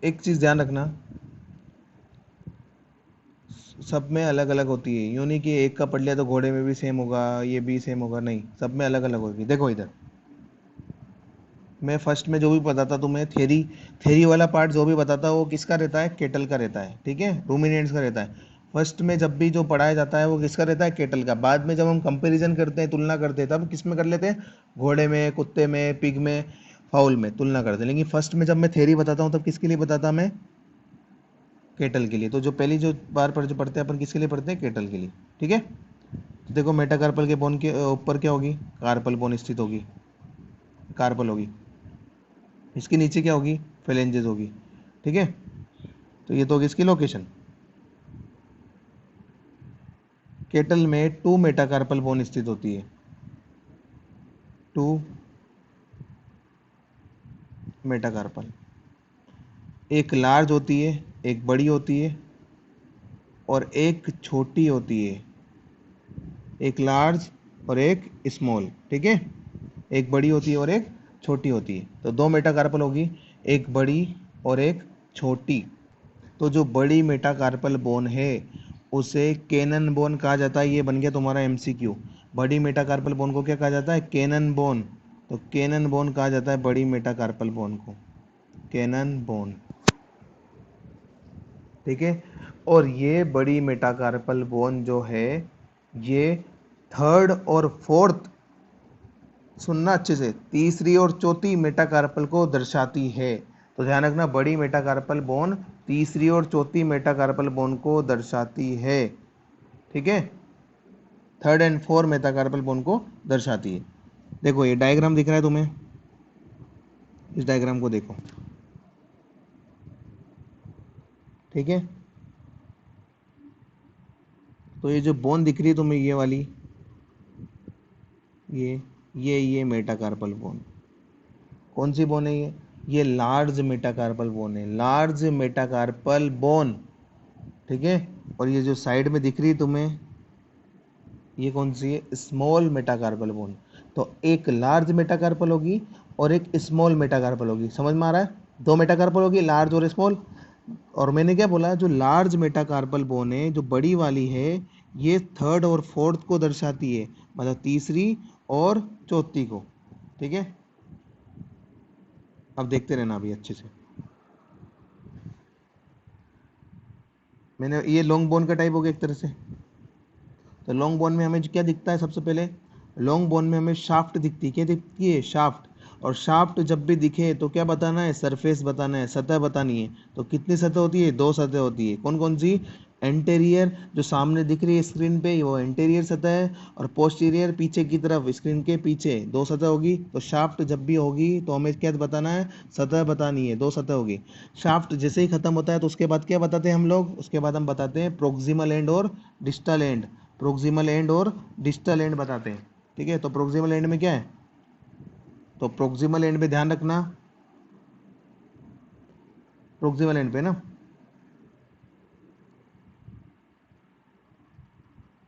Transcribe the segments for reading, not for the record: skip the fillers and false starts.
एक चीज़ ध्यान रखना, सब में अलग अलग होती है, यूँ नहीं कि एक का पढ़ लिया तो घोड़े में भी सेम होगा, ये भी सेम होगा, नहीं, सब में अलग अलग होगी। देखो इधर, मैं फर्स्ट में जो भी बताता तुम्हें, थेरी थेरी वाला पार्ट जो भी बताता वो किसका रहता है, केटल का रहता है, ठीक है, रूमिनेंट्स का रहता है। फर्स्ट में जब भी जो पढ़ाया जाता है वो किसका रहता है, केटल का। बाद में जब हम कंपैरिजन करते हैं, तुलना करते हैं, तब किस में कर लेते हैं, घोड़े में, कुत्ते में, पिग में, फाउल में तुलना करते हैं। लेकिन फर्स्ट में जब मैं थेरी बताता हूँ तब किसके लिए बताता मैं, केटल के लिए। तो जो पहली जो बार पर जो पढ़ते हैं अपन किसके लिए पढ़ते हैं, केटल के लिए, ठीक है। तो देखो मेटाकार्पल के बोन के ऊपर क्या होगी, कार्पल बोन स्थित होगी, कार्पल होगी। इसके नीचे क्या होगी, फेलेंजेस होगी, ठीक है। तो ये तो होगी इसकी लोकेशन। केटल में 2 मेटाकार्पल बोन स्थित होती है, 2 मेटाकार्पल। एक लार्ज होती है, एक बड़ी होती है, और एक छोटी होती है। एक लार्ज और एक स्मॉल, ठीक है। एक बड़ी होती है और एक छोटी होती है। तो 2 मेटाकार्पल होगी, एक बड़ी और एक छोटी। तो जो बड़ी मेटाकार्पल बोन है उसे कैनन बोन कहा जाता है। ये बन गया तुम्हारा एमसीक्यू। बड़ी मेटाकार्पल बोन को क्या कहा जाता है, कैनन बोन। तो कैनन बोन कहा जाता है बड़ी मेटाकार्पल बोन को, कैनन बोन, ठीक है। और ये बड़ी मेटाकार्पल बोन जो है, ये थर्ड और फोर्थ, सुनना अच्छे से, तीसरी और चौथी मेटाकार्पल को दर्शाती है। तो ध्यान रखना, बड़ी मेटाकार्पल बोन तीसरी और चौथी मेटाकार्पल बोन को दर्शाती है, ठीक है। Third and fourth metacarpal bone को दर्शाती है। देखो ये डायग्राम दिख रहा है तुम्हें, इस डायग्राम को देखो, ठीक है। तो ये जो बोन दिख रही है तुम्हें, ये वाली, ये मेटाकार्पल बोन, कौन सी बोन है ये लार्ज मेटाकार्पल बोन है, लार्ज मेटाकार्पल बोन, ठीक है। और ये जो साइड में दिख रही है तुम्हें, ये कौन सी है, स्मॉल मेटाकार्पल बोन। तो एक लार्ज मेटाकार्पल होगी और एक स्मॉल मेटाकार्पल होगी, समझ में आ रहा है। 2 मेटाकार्पल होगी, लार्ज और स्मॉल। और मैंने क्या बोला, जो लार्ज मेटाकार्पल बोन है, जो बड़ी वाली है, ये थर्ड और फोर्थ को दर्शाती है, मतलब तीसरी और चौथी को, ठीक है। अब देखते रहना अभी अच्छे से। मैंने ये लॉन्ग बोन का टाइप हो गया एक तरह से। तो लॉन्ग बोन में हमें क्या दिखता है, सबसे पहले लॉन्ग बोन में हमें शाफ्ट दिखती है, क्या दिखती है, शाफ्ट। और शाफ्ट जब भी दिखे तो क्या बताना है, सरफेस बताना है, सतह बतानी है। तो कितनी सतह होती है, 2 सतह होती है। कौन कौन सी, एंटेरियर जो सामने दिख रही है स्क्रीन पे, वो एंटेरियर सतह है। और पोस्टीरियर पीछे की तरफ, स्क्रीन के पीछे 2 सतह होगी। तो शाफ्ट जब भी होगी तो हमें क्या बताना है, सतह बतानी है, 2 सतह होगी। शाफ्ट जैसे ही खत्म होता है तो उसके बाद क्या बताते हैं हम लोग, उसके बाद हम बताते हैं प्रोक्सिमल एंड और डिस्टल एंड। प्रोक्सिमल एंड और डिस्टल एंड बताते हैं, ठीक है। तो प्रोक्सिमल एंड में क्या है, तो प्रोक्सिमल एंड पे ध्यान रखना, प्रोक्सिमल एंड पे ना,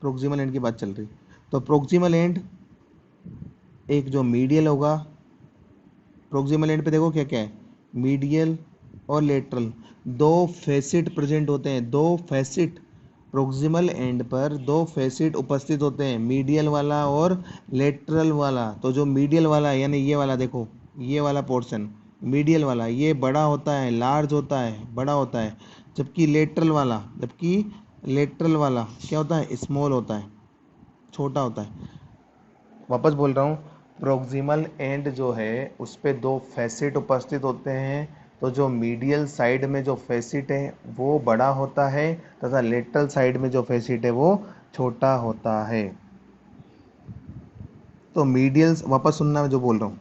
प्रोक्सिमल एंड की बात चल रही। तो प्रोक्सिमल एंड एक जो मीडियल होगा, प्रोक्सिमल एंड पे देखो क्या क्या है, मीडियल और लेटरल, 2 फेसिट प्रेजेंट होते हैं, 2 फेसिट। प्रोक्सिमल एंड पर 2 फेसिट उपस्थित होते हैं, मीडियल वाला और लेटरल वाला। तो जो मीडियल वाला है, यानी ये वाला देखो, ये वाला पोर्शन मीडियल वाला, ये बड़ा होता है, लार्ज होता है, बड़ा होता है। जबकि लेटरल वाला क्या होता है, स्मॉल होता है, छोटा होता है। वापस बोल रहा हूँ, प्रोक्सिमल एंड जो है उस पे 2 फैसिट उपस्थित होते हैं। तो जो मीडियल साइड में जो फैसिट है वो बड़ा होता है, तथा लेटरल साइड में जो फैसिट है वो छोटा होता है। तो मीडियल, वापस सुनना मैं जो बोल रहा हूँ,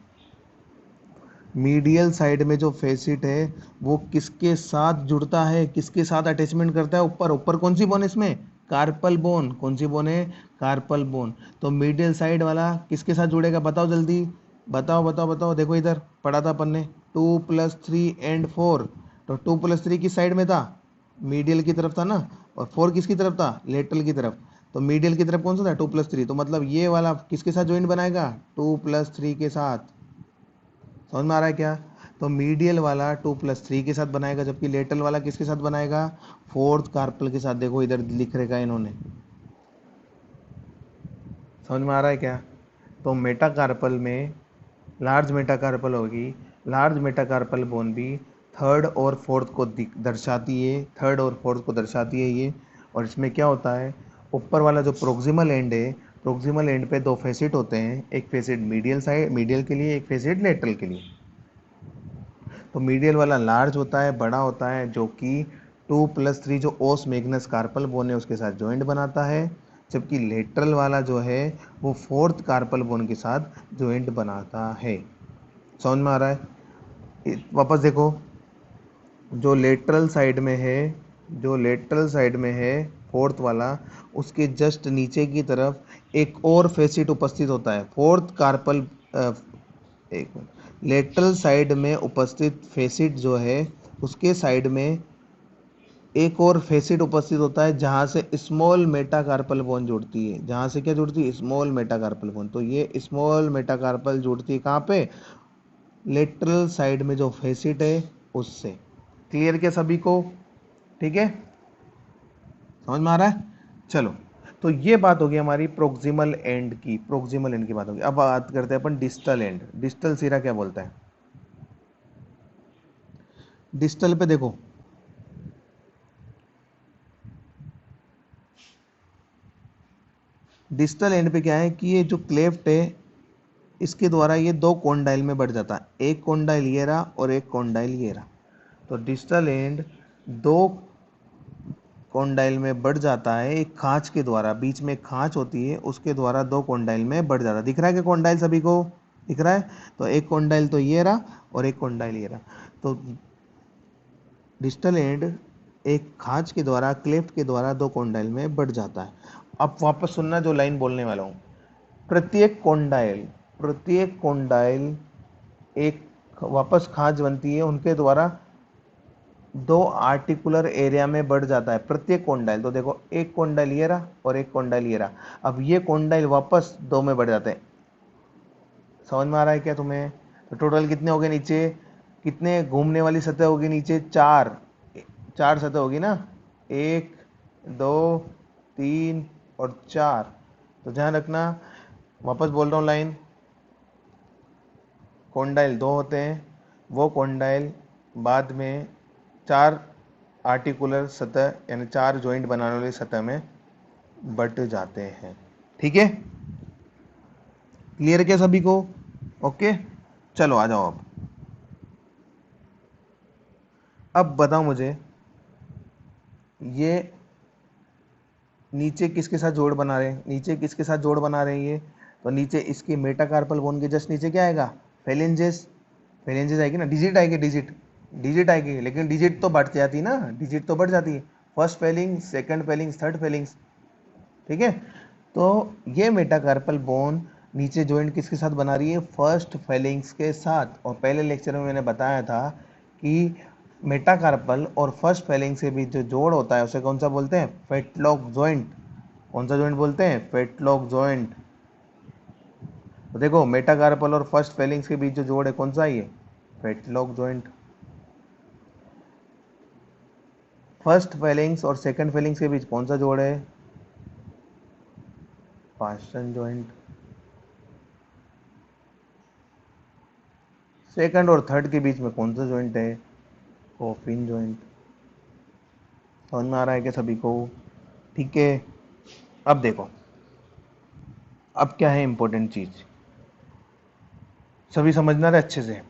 मीडियल साइड में जो फेसिट है वो किसके साथ जुड़ता है, किसके साथ अटैचमेंट करता है, ऊपर। ऊपर कौन सी बोन है इसमें, कार्पल बोन। कौन सी बोन है, कार्पल बोन। तो मीडियल साइड वाला किसके साथ जुड़ेगा, बताओ जल्दी, बताओ बताओ बताओ। देखो इधर पढ़ा था अपन ने, 2 + 3 & 4। तो 2 + 3 किस साइड में था, मीडियल की तरफ था ना। और 4 किसकी तरफ था, लेटरल की तरफ। तो मीडियल की तरफ कौन सा था, 2 + 3। तो मतलब ये वाला किसके साथ ज्वाइंट बनाएगा, 2 + 3 के साथ। समझ में आ रहा है क्या। तो मीडियल वाला 2+3 के साथ बनाएगा, जबकि लेटरल वाला किसके साथ बनाएगा, फोर्थ कार्पल के साथ। देखो इधर लिख रखा है इन्होंने, समझ में आ रहा है क्या। तो मेटाकार्पल में लार्ज मेटाकार्पल होगी, लार्ज मेटाकार्पल बोन भी थर्ड और फोर्थ को दर्शाती है, थर्ड और फोर्थ को दर्शाती है ये। और इसमें क्या होता है, ऊपर वाला जो प्रोक्सिमल एंड है, प्रोक्सिमल एंड पे दो फेसिट होते हैं, एक फेसिट मीडियल साइड, मीडियल के लिए, एक फेसिट लेटरल के लिए। तो मीडियल वाला लार्ज होता है, बड़ा होता है, जो कि 2+3 जो ओस मैग्नस कार्पल बोन है उसके साथ जॉइंट बनाता है, जबकि लेटरल वाला जो है वो फोर्थ कार्पल बोन के साथ जॉइंट बनाता है। समझ में आ रहा है। वापस देखो, जो लेटरल साइड में है, जो लेटरल साइड में है फोर्थ वाला, उसके जस्ट नीचे की तरफ एक और फेसिट उपस्थित होता है, फोर्थ कार्पल, एक लेटरल साइड में उपस्थित फेसिट जो है उसके साइड में एक और फेसिट उपस्थित होता है, जहां से स्मॉल मेटाकार्पल बोन जुड़ती है। जहां से क्या जुड़ती है, स्मॉल मेटाकार्पल बोन। तो ये स्मॉल मेटाकार्पल जुड़ती है कहाँ पे, लेटरल साइड में जो फेसिट है उससे। क्लियर क्या सभी को, ठीक है, समझ में आ रहा है। चलो, तो ये बात होगी हमारी प्रोक्सिमल एंड की, प्रोक्सिमल एंड की बात होगी। अब बात करते हैं अपन डिस्टल एंड। डिस्टल सिरा क्या बोलता है, डिस्टल पे देखो, डिस्टल एंड पे क्या है कि ये जो क्लेफ्ट है इसके द्वारा ये दो कॉन्डाइल में बढ़ जाता है, एक कॉन्डाइल ये रहा और एक कॉन्डाइल ये रहा। तो डिस्टल एंड दो कॉन्डाइल में बढ़ जाता है एक खांच के द्वारा, बीच में एक खांच होती है उसके द्वारा दो कॉन्डाइल में बढ़ जाता है। दिख रहा है कि कॉन्डाइल सभी को दिख रहा है। तो एक कॉन्डाइल तो ये रहा और एक कॉन्डाइल ये रहा। तो डिस्टल एंड एक खांच के द्वारा, क्लेफ्ट के द्वारा दो कॉन्डाइल में बढ़ जाता है। अब वापस सुनना जो लाइन बोलने वाला हूँ, प्रत्येक कॉन्डाइल, प्रत्येक कॉन्डाइल एक वापस खांच बनती है उनके द्वारा दो आर्टिकुलर एरिया में बढ़ जाता है प्रत्येक कॉन्डाइल। तो देखो एक कॉन्डाइल ये रहा और एक कॉन्डाइल ये रहा, अब ये कॉन्डाइल वापस दो में बढ़ जाते हैं। समझ में आ रहा है क्या तुम्हें। तो टोटल कितने हो गए नीचे, कितने घूमने वाली सतह होगी नीचे, चार, चार सतह होगी ना, एक, दो, तीन और चार। तो ध्यान रखना, वापस बोल रहा हूँ लाइन, कॉन्डाइल दो होते हैं, वो कॉन्डाइल बाद में चार आर्टिकुलर सतह यानी चार जॉइंट बनाने वाली सतह में बट जाते हैं। ठीक है, क्लियर क्या सभी को, ओके। चलो आ जाओ अब बताओ मुझे, ये नीचे किसके साथ जोड़ बना रहे हैं, नीचे किसके साथ जोड़ बना रहे हैं ये, तो नीचे इसके मेटाकार्पल बोन के जस्ट नीचे क्या आएगा, फेलेंजेस, फेलेंजेस आएगी ना, डिजिट आएगी, डिजिट, डिजिट आएगी, लेकिन डिजिट तो बढ़ जाती है ना, डिजिट तो बढ़ जाती है, first failing, second failing, third failings. ठीक है, तो ये मेटाकार्पल बोन नीचे ज्वाइंट किसके साथ बना रही है, फर्स्ट फेलिंग्स के साथ। और पहले लेक्चर में मैंने बताया था कि मेटाकार्पल और फर्स्ट फेलिंग्स के बीच जो जोड़ होता है उसे कौन सा बोलते हैं, फेटलॉक जॉइंट। कौन सा जॉइंट बोलते हैं, फेटलॉक जॉइंट। तो देखो मेटाकार्पल और फर्स्ट फेलिंग्स के बीच जो जोड़ है कौन सा है ये, फेटलॉक जॉइंट। फर्स्ट फेलिंग्स और सेकंड फेलिंग्स के बीच कौन सा जोड़ है, पास्टन जॉइंट। सेकंड और थर्ड के बीच में कौन सा जॉइंट है, कॉफिन जॉइंट। समझ में आ रहा है क्या सभी को, ठीक है। अब देखो, अब क्या है इंपॉर्टेंट चीज, सभी समझना है अच्छे से।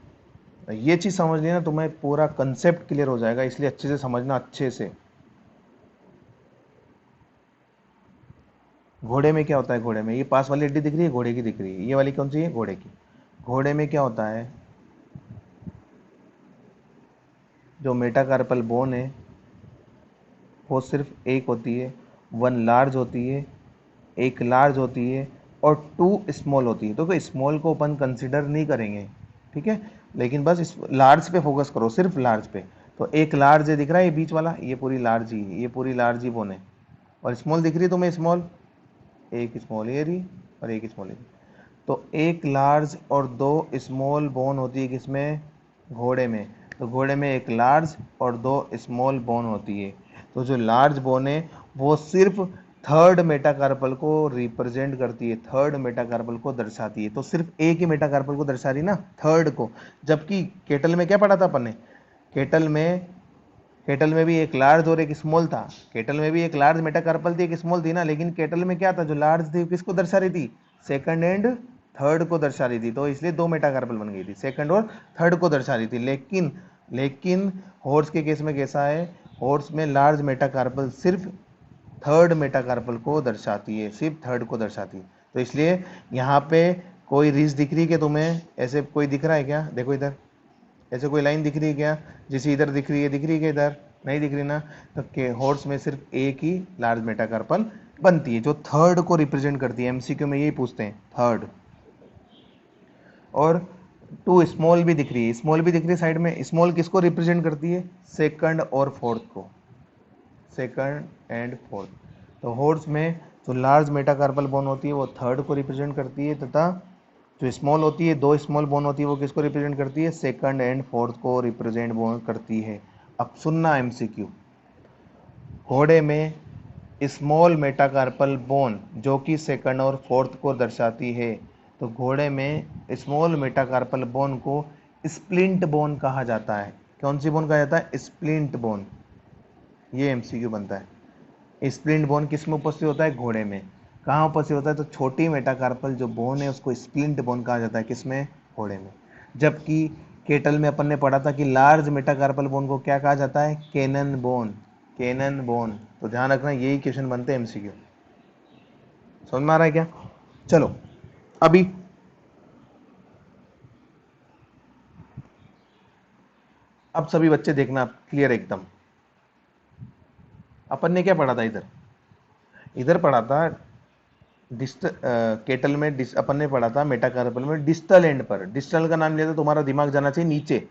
ये चीज समझ लेना, तुम्हें पूरा कंसेप्ट क्लियर हो जाएगा, इसलिए अच्छे से समझना, अच्छे से। घोड़े में क्या होता है, घोड़े में ये पास वाली हड्डी दिख रही है, घोड़े की दिख रही है, ये वाली कौन सी है, घोड़े की। घोड़े में क्या होता है, जो मेटाकार्पल बोन है वो सिर्फ एक होती है, वन लार्ज होती है, एक लार्ज होती है और टू स्मॉल होती है। तो कोई स्मॉल को अपन कंसिडर नहीं करेंगे, ठीक है, लेकिन बस इस लार्ज पे फोकस करो, सिर्फ लार्ज पे। तो एक लार्ज है दिख रहा है, ये बीच वाला, ये पूरी लार्ज ही है, ये पूरी लार्ज ही बोन है। और स्मॉल दिख रही है तुम्हें, स्मॉल, एक स्मॉल ये रही और एक स्मॉल ये रही। तो एक लार्ज और दो स्मॉल बोन होती है किसमें, घोड़े में, तो घोड़े में एक लार्ज और दो स्मॉल बोन होती है। तो जो लार्ज बोन है वो सिर्फ थर्ड मेटाकार्पल को रिप्रेजेंट करती है, थर्ड मेटाकार्पल को दर्शाती है। तो सिर्फ एक ही मेटाकार्पल को दर्शा रही ना, थर्ड को। जबकि केटल में क्या पढ़ा था अपन ने, केटल में भी एक लार्ज और एक स्मॉल था। केटल में भी एक लार्ज मेटाकार्पल थी, एक स्मॉल थी ना, लेकिन केटल में क्या था, जो लार्ज थी किसको दर्शा रही थी, सेकंड एंड थर्ड को दर्शा रही थी। तो इसलिए दो मेटाकार्पल बन गई थी, सेकंड और थर्ड को दर्शा रही थी। लेकिन हॉर्स के केस में कैसा है, हॉर्स में लार्ज मेटाकार्पल सिर्फ थर्ड मेटाकार्पल को दर्शाती है, सिर्फ थर्ड को दर्शाती है। तो इसलिए यहाँ पे कोई रीज दिख रही है क्या तुम्हें, ऐसे कोई दिख रहा है क्या, देखो इधर ऐसे कोई लाइन दिख रही है क्या, जैसे इधर दिख रही है क्या, इधर नहीं दिख रही ना। तो के हॉर्स में सिर्फ एक ही लार्ज मेटाकार्पल बनती है जो थर्ड को रिप्रेजेंट करती है। एमसीक्यू में यही पूछते हैं, थर्ड। और टू स्मॉल भी दिख रही है, स्मॉल भी दिख रही है साइड में, स्मॉल किसको रिप्रेजेंट करती है, सेकंड और फोर्थ को, सेकंड एंड फोर्थ। तो हॉर्स में जो लार्ज मेटाकार्पल बोन होती है वो थर्ड को रिप्रेजेंट करती है, तथा जो स्मॉल होती है, दो स्मॉल बोन होती है, वो किसको रिप्रेजेंट करती है, सेकंड एंड फोर्थ को रिप्रेजेंट बोन करती है। अब सुनना एमसीक्यू, घोड़े में स्मॉल मेटाकार्पल बोन जो कि सेकंड और फोर्थ को दर्शाती है, तो घोड़े में स्मॉल मेटाकार्पल बोन को स्प्लिंट बोन कहा जाता है। कौन सी बोन कहा जाता है, स्प्लिंट बोन। ये एमसीक्यू बनता है। स्प्लिंट बोन किस में उपस्थित होता है, घोड़े में। कहाँ उपस्थित होता है, तो छोटी मेटाकार्पल जो बोन है उसको स्प्लिंट बोन कहा जाता है, किसमें, घोड़े में। जबकि केटल में अपन ने पढ़ा था कि लार्ज मेटाकार्पल बोन को क्या कहा जाता है, कैनन बोन, कैनन बोन। तो ध्यान रखना यही क्वेश्चन बनते हैं एमसीक्यू। समझ में आ रहा है क्या, चलो अभी अब सभी बच्चे देखना क्लियर एकदम। अपन ने क्या पढ़ा था इधर, इधर पढ़ा था केटल में अपन ने पढ़ा था मेटाकार्पल में डिस्टल एंड पर, डिस्टल का नाम लिया तो तुम्हारा दिमाग जाना चाहिए नीचे।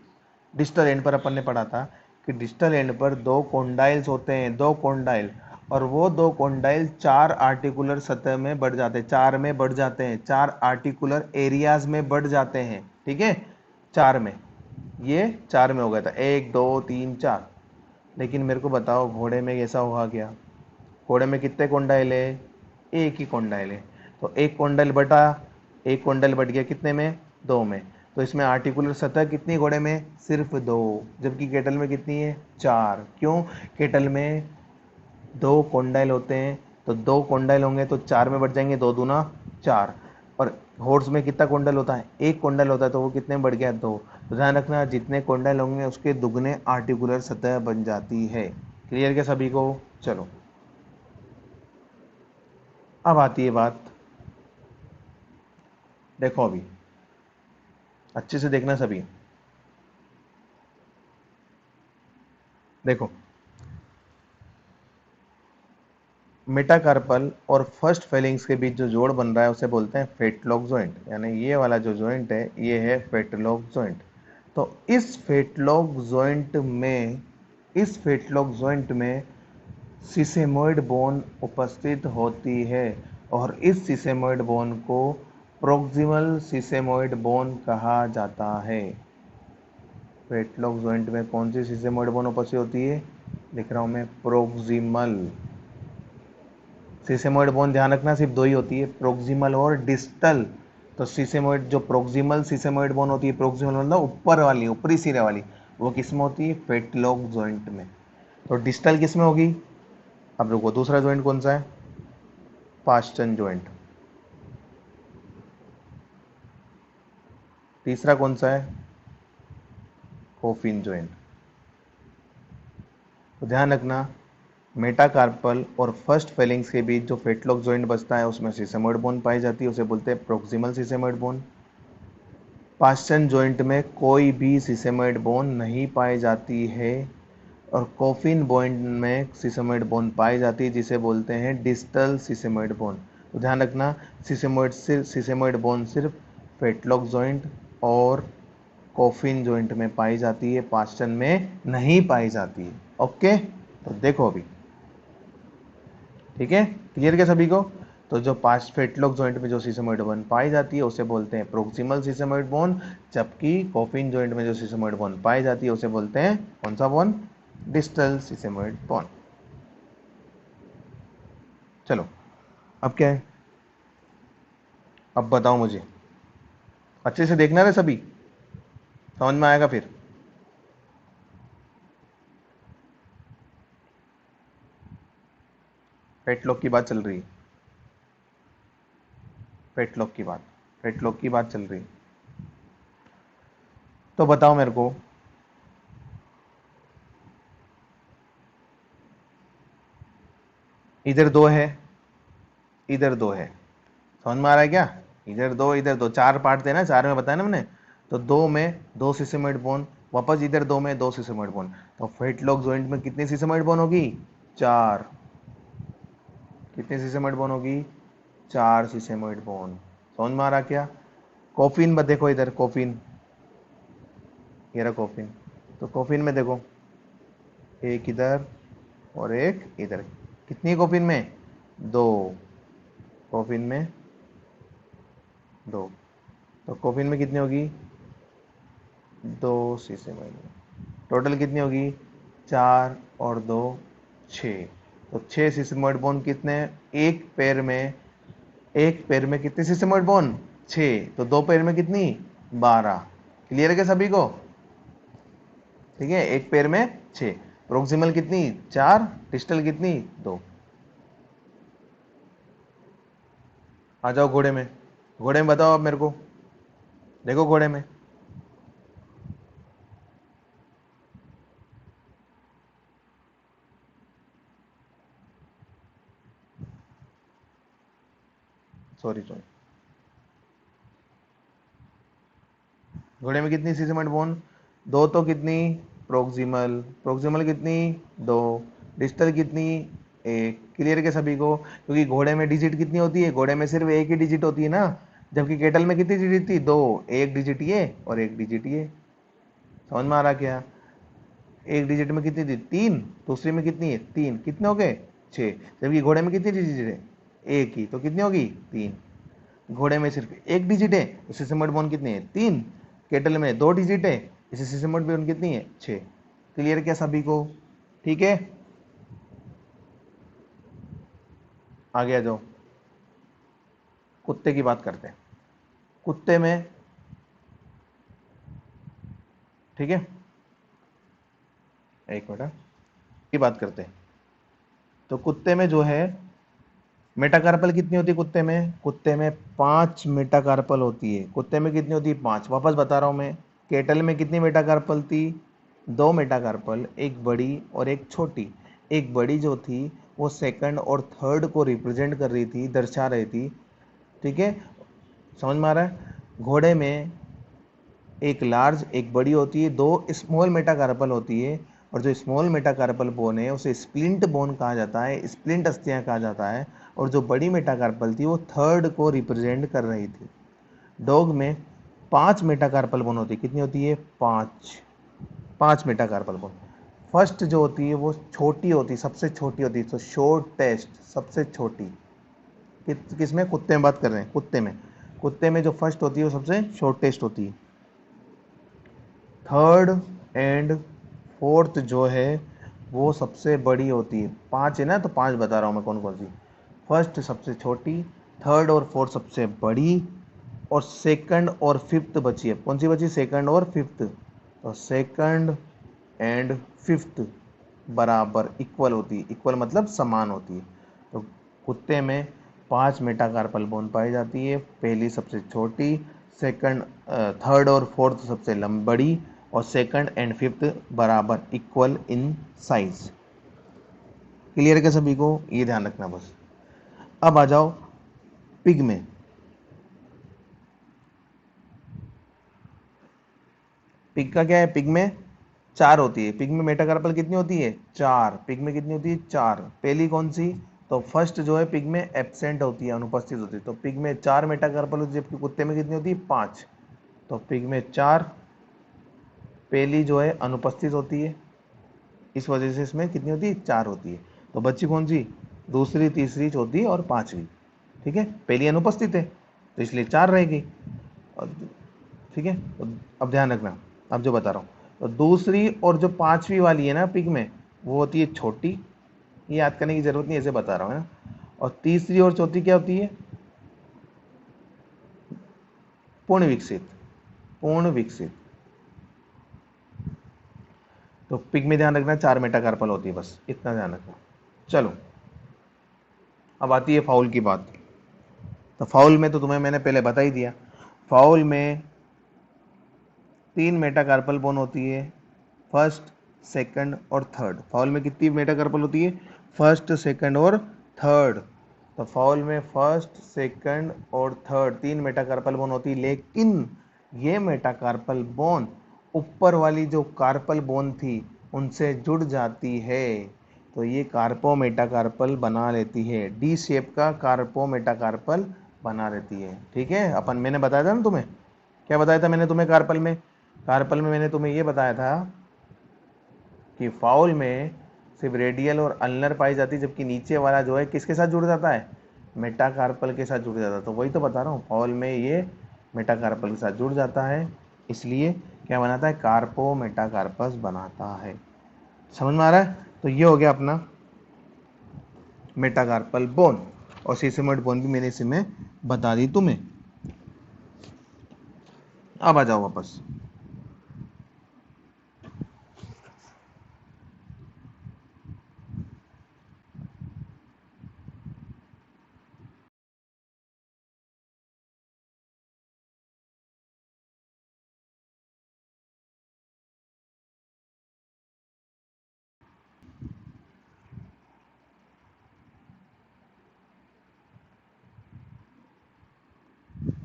डिस्टल एंड पर अपन ने पढ़ा था कि डिस्टल एंड पर दो कॉन्डाइल्स होते हैं, दो कॉन्डाइल, और वो दो कॉन्डाइल चार आर्टिकुलर सतह में बढ़ जाते हैं, चार में बढ़ जाते हैं, चार आर्टिकुलर एरियाज में बढ़ जाते हैं, ठीक है, चार में, ये चार में हो गया था, एक दो तीन चार। लेकिन मेरे को बताओ घोड़े में ऐसा हुआ क्या, घोड़े में कितने कॉन्डाइल है, एक ही कॉन्डाइल है। तो एक कॉन्डाइल बटा, एक कॉन्डाइल बट गया कितने में, दो में। तो इसमें आर्टिकुलर सतह कितनी घोड़े में, सिर्फ दो, जबकि केटल में कितनी है, चार। क्यों, केटल में दो कॉन्डाइल होते हैं, तो दो कॉन्डाइल होंगे तो चार में बढ़ जाएंगे, दो दूना चार। और हॉर्स में कितना कॉन्डाइल होता है, एक कॉन्डाइल होता है, तो वो कितने में बढ़ गया, दो। तो ध्यान रखना जितने कॉन्डाइल होंगे उसके दुगने आर्टिकुलर सतह बन जाती है। क्लियर क्या सभी को, चलो अब आती है बात, देखो अभी अच्छे से देखना सभी, देखो मेटाकार्पल और फर्स्ट फेलिंग्स के बीच जो जोड़ बन रहा है उसे बोलते हैं फेटलॉक जॉइंट, यानी ये वाला जो जॉइंट है ये है फेटलॉक जॉइंट। तो इस फेटलॉक जॉइंट में सिसेमोइड बोन उपस्थित होती है, और इस सिसेमोइड बोन को प्रोक्सिमल सिसेमोइड बोन कहा जाता है। फेटलॉक जॉइंट में कौन सी सिसेमोइड बोन उपस्थित होती है, लिख रहा हूं मैं, प्रोक्सिमल सिसेमोइड बोन। ध्यान रखना सिर्फ दो ही होती है, प्रोक्सिमल और डिस्टल। तो सिसेमोइड जो प्रोक्सिमल सिसेमोइड बोन होती है, प्रोक्सिमल मतलब ऊपर वाली, ऊपरी सिरे वाली, वो किस में होती है, फेटलॉक जॉइंट में। तो डिस्टल किस में होगी, अब रुको दूसरा जॉइंट कौन सा है, पास्चन जॉइंट। तीसरा कौन सा है, कोफिन जॉइंट। तो ध्यान रखना मेटाकार्पल और फर्स्ट फेलिंग्स के बीच जो फेटलॉक जॉइंट बचता है उसमें सिसेमोइड बोन पाई जाती है, उसे बोलते हैं प्रोक्सिमल सिसेमोइड बोन। पास्चन जॉइंट में कोई भी सिसेमोइड बोन नहीं पाई जाती है, और कोफिन बॉइंट में सिसेमोइड बोन पाई जाती है जिसे बोलते हैं डिस्टल सिसेमोइड बोन। तो ध्यान रखना सिसेमोइड बोन सिर्फ फेटलॉक जॉइंट और कोफिन जॉइंट में पाई जाती है, पास्चन में नहीं पाई जाती है। ओके, तो देखो अभी, ठीक है, क्लियर क्या सभी को। तो जो पांच फेटलॉक जॉइंट में जो सीसमोइड बोन पाई जाती है उसे बोलते हैं प्रोक्सिमल सीसमोइड बोन, जबकि कॉफिन जॉइंट में जो सीसमोइड बोन पाई जाती है उसे बोलते हैं कौन सा बोन? Distal सीसमोइड bone. चलो अब क्या है, अब बताओ मुझे, अच्छे से देखना है सभी, समझ में आएगा फिर। फेटलॉक की बात चल रही है, फेटलॉक की बात, फेटलॉक की बात चल रही है। तो बताओ मेरे को, इधर दो है, इधर दो है, समझ में आ रहा है क्या? इधर दो, चार पार्ट थे ना, चार में बताया ना मैंने। तो दो में दो सिसमोइड बोन, वापस इधर दो में दो सिसमोइड बोन, तो फेटलॉक जॉइंट में कितनी सिसमोइड बोन होगी? चार। कितनी सिसमोइड बोन होगी? चार सिसमोइड बोन। समझ में आ रहा क्या? कॉफिन में देखो, इधर कॉफिन, ये रहा कॉफिन। तो कॉफिन में देखो, एक इधर और एक इधर, कितनी कॉफिन में? दो। कॉफिन में दो, तो कॉफिन में कितनी होगी? दो शीशे में, टोटल कितनी होगी? चार और दो छः। तो छः सिस्मोइड बोन कितने? एक पैर में, एक पैर में कितने सिस्मोइड बोन? छः। तो दो पैर में कितनी? 12। क्लियर है क्या सभी को? ठीक है, एक पैर में छः। प्रोक्सिमल कितनी? चार। डिस्टल कितनी? दो। आ जाओ घोड़े में, घोड़े में बताओ अब मेरे को, देखो घोड़े में, सॉरी सॉरी, घोड़े में कितनी सिसमोइड बोन? दो। तो कितनी? प्रोक्सिमल, प्रोक्सिमल कितनी? दो। डिस्टल कितनी? एक। क्लियर के सभी को? क्योंकि घोड़े में डिजिट कितनी होती है? घोड़े में सिर्फ एक ही डिजिट होती है ना, जबकि केटल में कितनी डिजिट थी? दो। एक डिजिट ये और एक डिजिट ये। समझ में आ रहा क्या? एक डिजिट में कितनी थी? तीन। दूसरी में कितनी है? तीन। कितने हो गए? छः। जबकि घोड़े में कितनी डिजिट है? एक ही, तो कितनी होगी? तीन। घोड़े में सिर्फ एक डिजिट है, इससे सिमट बोन कितनी है? तीन। केटल में दो डिजिट है, इससे सिमट बोन कितनी है? छः। क्लियर क्या सभी को? ठीक है, आगे आ जाओ, कुत्ते की बात करते हैं। कुत्ते में, ठीक है, एक मिनट की बात करते हैं। तो कुत्ते में जो है मेटाकार्पल कितनी होती है? कुत्ते में, कुत्ते में पांच मेटाकार्पल होती है। कुत्ते में कितनी होती है? पांच। वापस बता रहा हूं मैं, केटल में कितनी मेटाकार्पल थी? दो मेटाकार्पल, एक बड़ी और एक छोटी। एक बड़ी जो थी वो सेकंड और थर्ड को रिप्रेजेंट कर रही थी, दर्शा रही थी। ठीक है, समझ में आ रहा है? घोड़े में एक लार्ज, एक बड़ी होती है, दो स्मॉल मेटाकार्पल होती है, और जो स्मॉल मेटाकार्पल बोन है उसे स्प्लिंट बोन कहा जाता है, स्प्लिंट अस्थियां कहा जाता है। और जो बड़ी मेटाकार्पल थी वो थर्ड को रिप्रेजेंट कर रही थी। डॉग में पांच मेटाकार्पल बोन होती है। कितनी होती है? पांच। पांच मेटाकार्पल बोन। फर्स्ट जो होती है वो छोटी होती है, सबसे छोटी होती है, तो शॉर्टेस्ट, सबसे छोटी। किसमें? कुत्ते में बात कर रहे हैं, कुत्ते में। कुत्ते में जो फर्स्ट होती है वो सबसे शॉर्टेस्ट होती है। थर्ड एंड फोर्थ जो है वो सबसे बड़ी होती है। पांच है ना, तो पांच बता रहा हूँ मैं कौन कौन सी। फर्स्ट सबसे छोटी, थर्ड और फोर्थ सबसे बड़ी, और सेकंड और फिफ्थ बची है। कौन सी बची? सेकंड और फिफ्थ। तो सेकंड एंड फिफ्थ बराबर इक्वल होती है। इक्वल मतलब समान होती है। तो कुत्ते में पांच मेटाकार्पल बोन पाई जाती है। पहली सबसे छोटी, सेकंड, थर्ड और फोर्थ सबसे बड़ी, और सेकंड एंड फिफ्थ बराबर इक्वल इन साइज। क्लियर है सभी को? ये ध्यान रखना बस। अब आ जाओ पिग में। पिग का क्या है? पिग में चार होती है। पिग में मेटाकार्पल कितनी होती है? चार। पिग में कितनी होती है? चार। पहली कौन सी? तो फर्स्ट जो है पिग में एब्सेंट होती है, अनुपस्थित होती है। तो पिग में चार मेटाकार्पल होती है, जबकि कुत्ते में कितनी होती है? पांच। तो पिग में चार, पहली जो है अनुपस्थित होती है, इस वजह से इसमें कितनी होती है? चार होती है। तो बच्ची कौन सी? दूसरी, तीसरी, चौथी और पांचवी। ठीक है, पहली अनुपस्थित है तो इसलिए 4 रहेगी। और ठीक है, तो अब ध्यान रखना, अब जो बता रहा हूँ, तो दूसरी और जो पांचवी वाली है ना पिग में, वो होती है छोटी, ये याद करने की जरूरत नहीं, ऐसे बता रहा हूँ है। और तीसरी और चौथी क्या होती है? पूर्ण विकसित, पूर्ण विकसित। तो पिग में ध्यान रखना 4 मेटाकार्पल होती है, बस इतना ध्यान रखना। चलो अब आती है फाउल की बात। तो फाउल में तो तुम्हें मैंने पहले बता ही दिया, फाउल में 3 मेटाकार्पल बोन होती है, फर्स्ट, सेकंड और थर्ड। फाउल में कितनी मेटाकार्पल होती है? फर्स्ट, सेकंड और थर्ड। तो फाउल में फर्स्ट, सेकंड और थर्ड 3 मेटाकार्पल बोन होती है, लेकिन ये मेटाकार्पल बोन ऊपर वाली जो कार्पल बोन थी उनसे जुड़ जाती है, तो ये कार्पो मेटाकार्पल बना लेती है, डी शेप का कार्पो मेटाकार्पल बना लेती है। ठीक है, अपन मैंने बताया था ना तुम्हें, क्या बताया था मैंने तुम्हें कार्पल में? कार्पल में मैंने तुम्हें ये बताया था कि फाउल में सिर्फ रेडियल और अल्नर पाई जाती है, जबकि नीचे वाला जो है किसके साथ जुड़ जाता है? मेटाकार्पल के साथ जुड़ जाता है। तो वही तो बता रहा हूँ, फाउल में ये मेटाकार्पल के साथ जुड़ जाता है, इसलिए क्या बनाता है? कार्पो मेटाकार्पस बनाता है। समझ में आ रहा है? तो ये हो गया अपना मेटाकार्पल बोन, और सीसेमोइड बोन भी मैंने इसमें बता दी तुम्हें। अब आ जाओ वापस।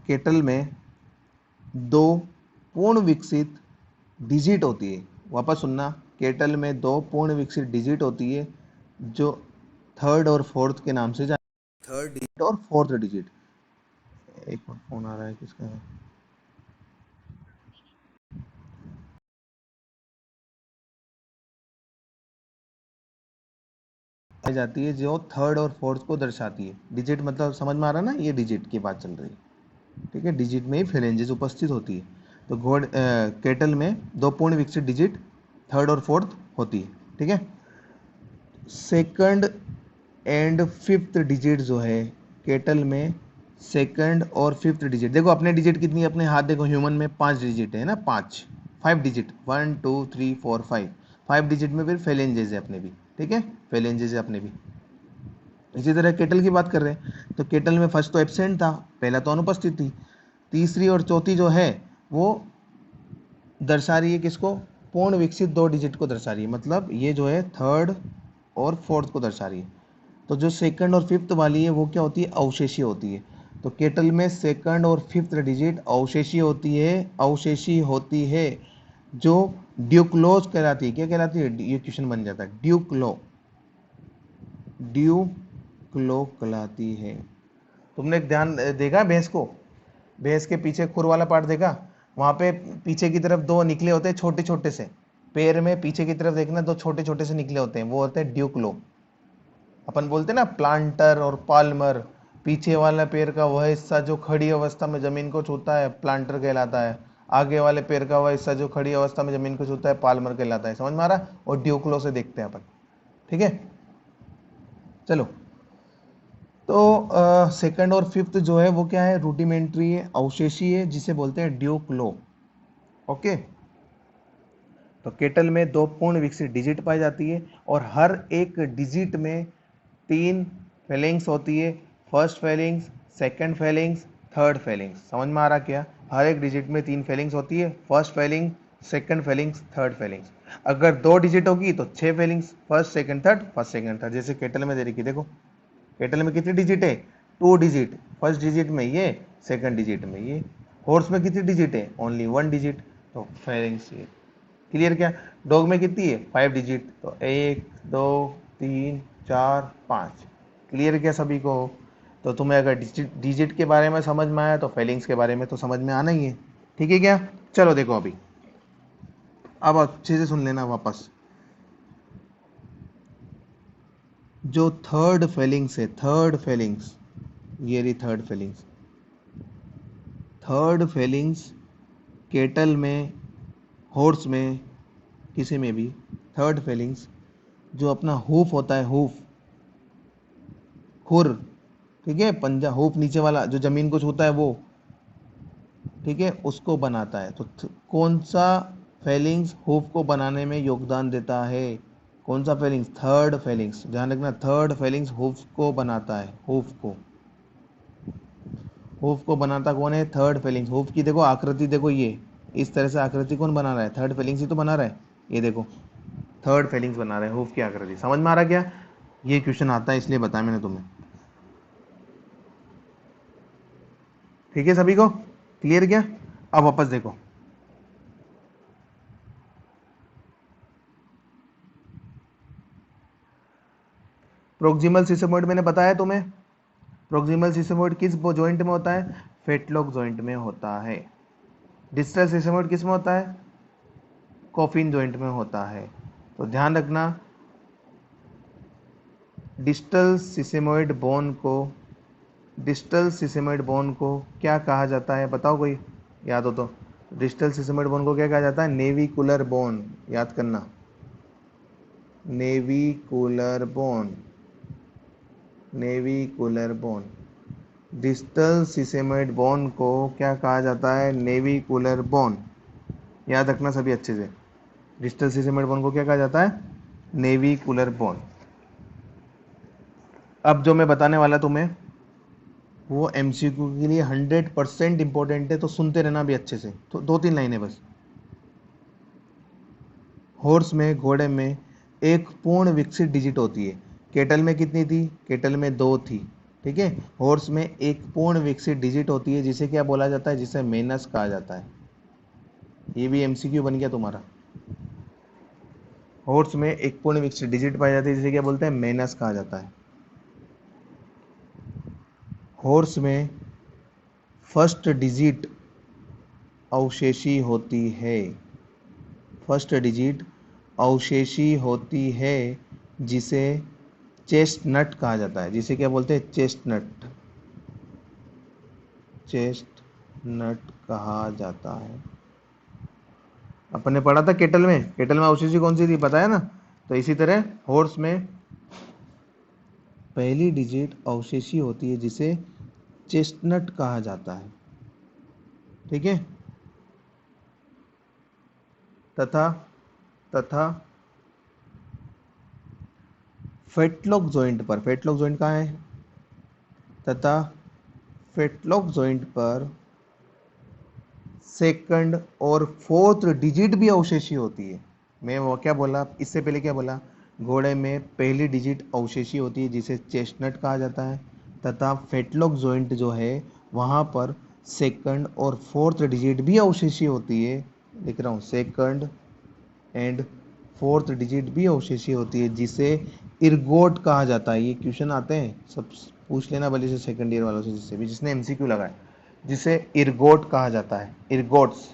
केटल में 2 पूर्ण विकसित डिजिट होती है, वापस सुनना, केटल में 2 पूर्ण विकसित डिजिट होती है जो थर्ड और फोर्थ के नाम से जान, थर्ड डिजिट और फोर्थ डिजिट। एक मिनट, फोन आ रहा है, किसका है? पाई जाती है जो थर्ड और फोर्थ को दर्शाती है। डिजिट मतलब समझ में आ रहा है ना, ये डिजिट की बात चल रही है। ठीक है, डिजिट में ही फेरेंजेस उपस्थित होती है। तो केटल में 2 पूर्ण विकसित डिजिट थर्ड और फोर्थ होती है। ठीक है, सेकंड एंड फिफ्थ डिजिट जो है केटल में, सेकंड और फिफ्थ डिजिट, देखो अपने डिजिट कितनी है, अपने हाथ देखो, ह्यूमन में 5 डिजिट है ना, 5, 5 डिजिट, 1 2 3 4 5, 5 डिजिट में फिर फेलेंजेस है अपने भी। ठीक है, फेलेंजेस है अपने भी। इसी तरह केटल की बात कर रहे हैं, तो केटल में फर्स्ट तो एब्सेंट था, पहला तो अनुपस्थित थी, तीसरी और चौथी जो है वो दर्शा रही है किसको? पूर्ण विकसित 2 डिजिट को दर्शा रही है, मतलब ये जो है थर्ड और फोर्थ को दर्शा रही है। तो जो सेकंड और फिफ्थ वाली है वो क्या होती है? अवशेषीय होती है। तो केटल में सेकंड और फिफ्थ डिजिट अवशेषीय होती है, अवशेषीय होती है, जो ड्यूक्लोज कहलाती है। क्या कहलाती है? ये क्वेश्चन बन जाता है, ड्यूक्लो, ड्यूक्लो कहलाती है। तुमने ध्यान देखा भैंस को? भैंस के पीछे खुर वाला पार्ट देखा? वहां पे पीछे की तरफ 2 निकले होते हैं छोटे छोटे से, पैर में पीछे की तरफ देखना, 2 छोटे छोटे से निकले होते हैं, वो होते हैं ड्यूक्लो। अपन बोलते हैं ना प्लांटर और पाल्मर, पीछे वाला पैर का वह हिस्सा जो खड़ी अवस्था में जमीन को छूता है प्लांटर कहलाता है, आगे वाले पैर का वह हिस्सा जो खड़ी अवस्था में जमीन को छूता है पाल्मर कहलाता है। समझ में आ रहा है? और ड्यूक्लो से देखते हैं अपन। ठीक है, चलो। तो सेकंड और फिफ्थ जो है वो क्या है? रूडिमेंट्री है, अवशेषी है, जिसे बोलते हैं ड्यूक्लो। ओके, तो केटल में 2 पूर्ण विकसित डिजिट पाई जाती है, और हर एक डिजिट में 3 फेलिंग्स होती है, first Fehling's, second failings, third Fehling's. समझ में आ रहा क्या? हर एक डिजिट में 3 फेलिंग्स होती है, first failing, second failings, third failings. अगर 2 डिजिट होगी तो 6 failings, first second third, first second third, जैसे केटल में दे रखी। देखो केटल में कितनी डिजिट है? 2 डिजिट, फर्स्ट डिजिट में ये, सेकंड डिजिट में ये। हॉर्स में कितनी डिजिट है? ओनली 1 डिजिट, तो फेलिंग्स ये। क्लियर क्या? डॉग में कितनी है? 5 डिजिट, तो 1 2 3 4 5। क्लियर क्या सभी को? तो तुम्हें अगर डिजिट डिजिट के बारे में समझ में आया तो फेलिंग्स के बारे में तो समझ में आना ही है। ठीक है क्या? चलो देखो अभी, अब अच्छे से सुन लेना वापस। जो थर्ड फेलिंग्स है, थर्ड फेलिंग्स, ये रही third Fehling's. Third Fehling's kettle में, हॉर्स में, किसी में भी थर्ड फेलिंग्स जो अपना हूफ होता है, हूफ, खुर, ठीक है, पंजा, हूफ नीचे वाला जो जमीन को छूता है वो, ठीक है, उसको बनाता है। तो कौन सा फेलिंग्स हूफ को बनाने में योगदान देता है? कौन सा फेलिंग्स? थर्ड फेलिंग्स, ध्यान रखना, थर्ड फेलिंग्स हूफ को बनाता है, हूफ को। हूफ को बनाता कौन है? Third Fehling's. हूफ की देखो आकृति, देखो ये इस तरह से आकृति कौन बना रहा है? थर्ड फेलिंग्स ही तो बना रहा है। ये देखो थर्ड फेलिंग्स बना रहे हैं हूफ की आकृति। समझ में आ रहा क्या? ये क्वेश्चन आता है इसलिए बताया मैंने तुम्हें। ठीक है, सभी को क्लियर क्या? अब वापस देखो, प्रोक्सिमल सिसमोइड मैंने बताया तुम्हें। प्रोक्सिमल सिसमोइड किस जॉइंट में होता है? फेटलॉक जॉइंट में होता है। डिस्टल सिसमोइड किस में होता है? कॉफिन जॉइंट में होता है। तो ध्यान रखना, डिस्टल सिसमोइड बोन को, डिस्टल सिसमोइड बोन को क्या कहा जाता है? बताओ कोई याद हो तो। डिस्टल सिसमोइड बोन को क्या कहा जाता है? नेविकुलर बोन, याद करना, navicular bone, navicular bone. Distal sesamoid bone को क्या कहा जाता है? Navicular bone. याद रखना सभी अच्छे से, डिस्टल सिसेमोइड बोन को क्या कहा जाता है? Navicular bone. अब जो मैं बताने वाला तुम्हें वो एमसीक्यू के लिए 100% इंपॉर्टेंट है, तो सुनते रहना भी अच्छे से। तो 2-3 लाइनें बस। हॉर्स में, घोड़े में एक पूर्ण विकसित डिजिट होती है। केटल में कितनी थी? केटल में 2 थी, ठीक है। हॉर्स में एक पूर्ण विकसित डिजिट होती है, जिसे क्या बोला जाता है? जिसे मेनस कहा जाता है। ये भी एमसीक्यू बन गया तुम्हारा। हॉर्स में एक पूर्ण विकसित डिजिट पाई जाती है, जिसे क्या बोलते हैं? मेनस कहा जाता है। हॉर्स में फर्स्ट डिजिट अवशेषी होती है, फर्स्ट डिजिट अवशेषी होती है, जिसे चेस्टनट कहा जाता है। जिसे क्या बोलते हैं? चेस्टनट, चेस्टनट कहा जाता है। अपन ने पढ़ा था केटल में, केटल में अवशेषी कौन सी थी बताया ना। तो इसी तरह हॉर्स में पहली डिजिट अवशेषी होती है, जिसे चेस्टनट कहा जाता है, ठीक है। तथा तथा फेटलॉक जॉइंट पर, फेटलॉक जॉइंट कहाँ है? तथा फेटलॉक जॉइंट पर सेकंड और फोर्थ डिजिट भी अवशेषी होती है। मैं वो क्या बोला इससे पहले, क्या बोला? घोड़े में पहली डिजिट अवशेषी होती है, जिसे चेस्टनट कहा जाता है। तथा फेटलॉक जॉइंट जो है वहाँ पर सेकंड और फोर्थ डिजिट भी अवशेषी होती है। लिख रहा हूँ, सेकंड एंड फोर्थ डिजिट भी अवशेषी होती है, जिसे इर्गोट कहा जाता है। ये क्वेश्चन आते हैं, सब पूछ लेना भले से सेकंड ईयर वालों से, जिससे भी, जिसने एमसीक्यू लगाया, जिसे इर्गोट कहा जाता है, इर्गोट्स।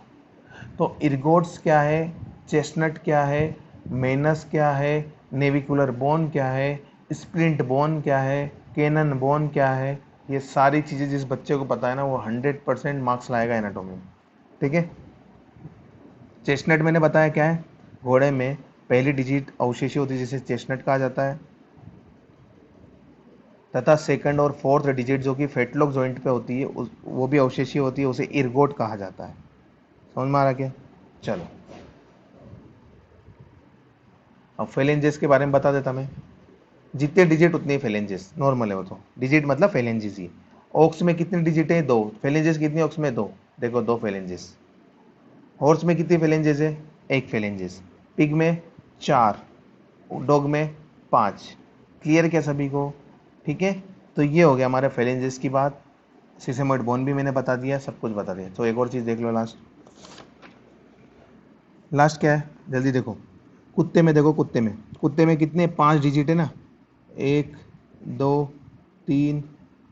तो इर्गोट्स क्या है? चेस्टनट क्या है? मेनस क्या है? नेविकुलर बोन क्या है? स्प्लिंट बोन क्या है? केनन बोन क्या है? ये सारी चीज़ें जिस बच्चे को पता है ना, वो 100% मार्क्स लाएगा एनाटॉमी में, ठीक है। चेस्टनट मैंने बताया क्या है? घोड़े में पहली डिजिट अवशेषी होती है, जिसे चेस्टनट कहा जाता है। तथा सेकंड और फोर्थ डिजिट जो कि फेटलॉक जॉइंट पे होती है, वो भी अवशेषी होती है, उसे इर्गोट कहा जाता है। समझ में आ रहा क्या? चलो, अब फेलेंजेस के बारे में बता देता मैं। जितने डिजिट उतने ही फेलेंजेस, नॉर्मल है वो तो। डिजिट मतलब फेलेंजेस ही। ऑक्स में कितने डिजिट है? 2। फेलेंजेस कितनी ऑक्स में? 2। देखो 2 फेलेंजेस। हॉर्स में कितनी फेलेंजेस है? 1 फेलेंजेस। पिग में 4, डॉग में 5। क्लियर क्या सभी को? ठीक है, तो ये हो गया हमारे फेलेंजेस की बात। सिसेमोइड बोन भी मैंने बता दिया, सब कुछ बता दिया। तो एक और चीज़ देख लो, लास्ट, लास्ट क्या है जल्दी देखो। कुत्ते में देखो, कुत्ते में कितने? 5 डिजिट है ना, 1 2 3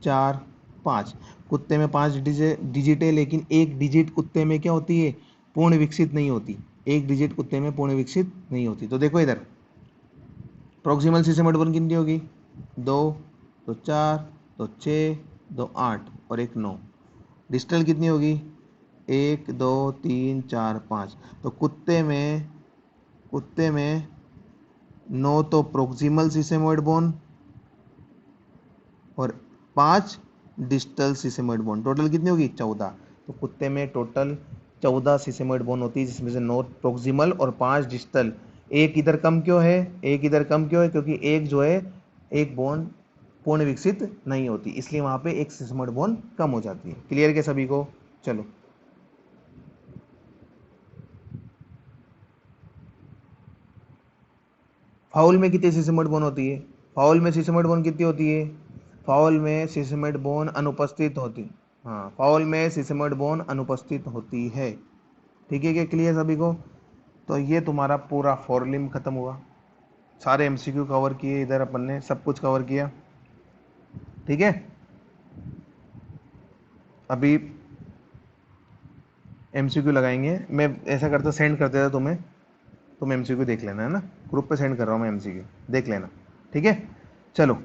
4 5। कुत्ते में 5 डिजिट है, लेकिन एक डिजिट कुत्ते में क्या होती है? पूर्ण विकसित नहीं होती। एक डिजिट कुत्ते में पूर्ण विकसित नहीं होती। तो देखो इधर, प्रॉक्सिमल सिसेमोइड बोन कितनी होगी? 2, तो 4, तो 6, दो 8 और एक 9, डिस्टल कितनी होगी? 1 2 3 4 5। तो कुत्ते में 9 तो प्रोक्सिमल सिसेमोइड बोन और 5 डिस्टल सिसेमोइड बोन, टोटल कितनी होगी? 14। तो कुत्ते में टोटल 14 सिसेमोइड बोन होती है, जिसमें से 9 प्रोक्सिमल और 5 डिस्टल। एक इधर कम क्यों है? एक इधर कम क्यों है? क्योंकि एक जो है, एक बोन पूर्ण विकसित नहीं होती, इसलिए वहां पे एक सिसेमोइड बोन कम हो जाती है। क्लियर क्या सभी को? चलो, फाउल में कितनी सिसेमोइड बोन होती है? फाउल में सिसेमोइड बोन कितनी होती है? फाउल में सिसेमोइड बोन अनुपस्थित होती, हाँ, फाउल में सिसेमोइड बोन अनुपस्थित होती है। ठीक है क्या? क्लियर सभी को? तो ये तुम्हारा पूरा फॉर्लिम खत्म हुआ, सारे एमसीक्यू कवर किए, इधर अपन ने सब कुछ कवर किया। ठीक है, अभी एमसीक्यू लगाएंगे। मैं ऐसा करता, सेंड कर देता तुम्हें, तुम एमसीक्यू देख लेना, है ना? ग्रुप पे सेंड कर रहा हूँ मैं, एमसीक्यू देख लेना। ठीक है, चलो।